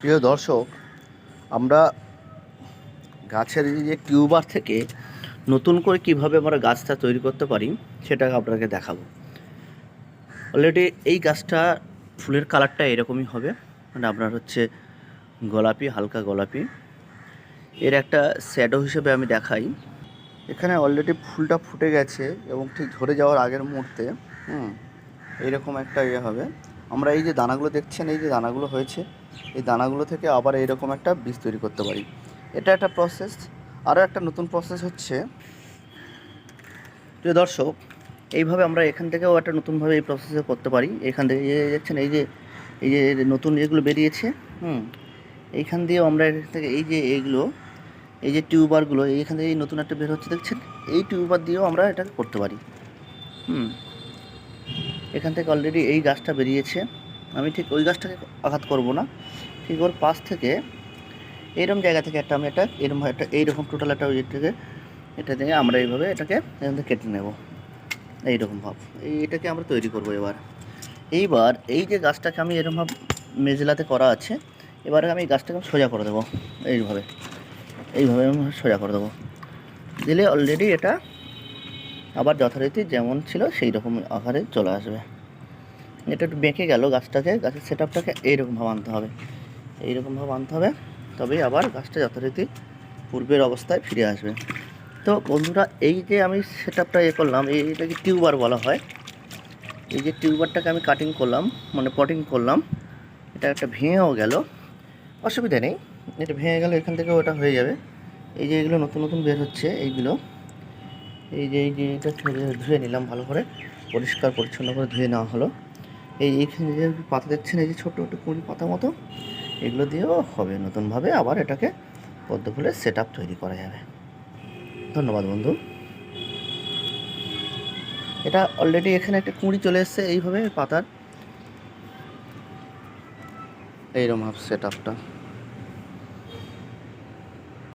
প্রিয় দর্শক, আমরা গাছের এই যে টিউবার থেকে নতুন করে কিভাবে আমরা গাছটা তৈরি করতে পারি সেটা আপনাকে দেখাবো। অলরেডি এই গাছটা ফুলের কালারটা এরকমই হবে, মানে আপনার হচ্ছে গোলাপি, হালকা গোলাপি। এর একটা শ্যাডো হিসেবে আমি দেখাই। এখানে অলরেডি ফুলটা ফুটে গেছে এবং ঠিক ঝরে যাওয়ার আগের মুহূর্তে এইরকম একটা হবে। আমরা এই যে দানাগুলো দেখছেন, এই যে দানাগুলো হয়েছে, এই দানাগুলো থেকে আবার এইরকম একটা বীজ তৈরি করতে পারি। এটা একটা প্রসেস। আরও একটা নতুন প্রসেস হচ্ছে, প্রিয় দর্শক, এইভাবে আমরা এখান থেকেও একটা নতুনভাবে এই প্রসেসে করতে পারি। এখান থেকে দেখছেন এই যে নতুন যেগুলো বেরিয়েছে, এইখান দিয়েও আমরা এখান থেকে এই যে টিউবারগুলো এইখান থেকে নতুন একটা বের হচ্ছে দেখছেন, এই টিউবার দিয়েও আমরা এটাকে করতে পারি। এখান থেকে অলরেডি এই গাছটা বেরিয়েছে। আমি ঠিক ওই গাছটাকে আঘাত করব না, ঠিক ওর পাশ থেকে এইরকম জায়গা থেকে একটা আমি এইরকম টোটাল একটা এটা দিয়ে আমরা এইভাবে এটাকে এখান থেকে কেটে নেব। এইরকম ভাব এটাকে আমরা তৈরি করব। এইবার এই যে গাছটাকে আমি এরকমভাবে মেজলাতে করা আছে, এবারে আমি এই গাছটাকে সোজা করে দেবো। এইভাবে আমি সোজা করে দেবো, দিলে অলরেডি এটা আবার যথারীতি যেমন ছিল সেই রকম আকারে চলে আসবে। এটা একটু বেঁকে গেল, গাছের সেট আপটাকে এইরকমভাবে আনতে হবে, তবেই আবার গাছটা যথারীতি পূর্বের অবস্থায় ফিরে আসবে। তো বন্ধুরা, এই যে আমি সেট আপটা করলাম, এইটাকে টিউবার বলা হয়। এই যে টিউবারটাকে আমি কাটিং করলাম, মানে পটিং করলাম, এটা একটা ভেঙেও গেল, অসুবিধা নেই। এটা ভেঙে গেল, এখান থেকে ওটা হয়ে যাবে। এই যে এগুলো নতুন বের হচ্ছে, এই যে এটা ধুয়ে নিলাম, ভালো করে পরিষ্কার পরিচ্ছন্ন করে ধুয়ে নেওয়া হলো। এইখানে যে পাতা দেখছেন, এই যে ছোটো ছোটো কুঁড়ি পাতা মতো, এগুলো দিয়েও হবে নতুনভাবে আবার এটাকে পদ্ম ফুলের সেট আপ তৈরি করা যাবে। ধন্যবাদ বন্ধু। এটা অলরেডি এখানে একটা কুঁড়ি চলে এসছে এইভাবে পাতার, এইরকম সেট আপটা।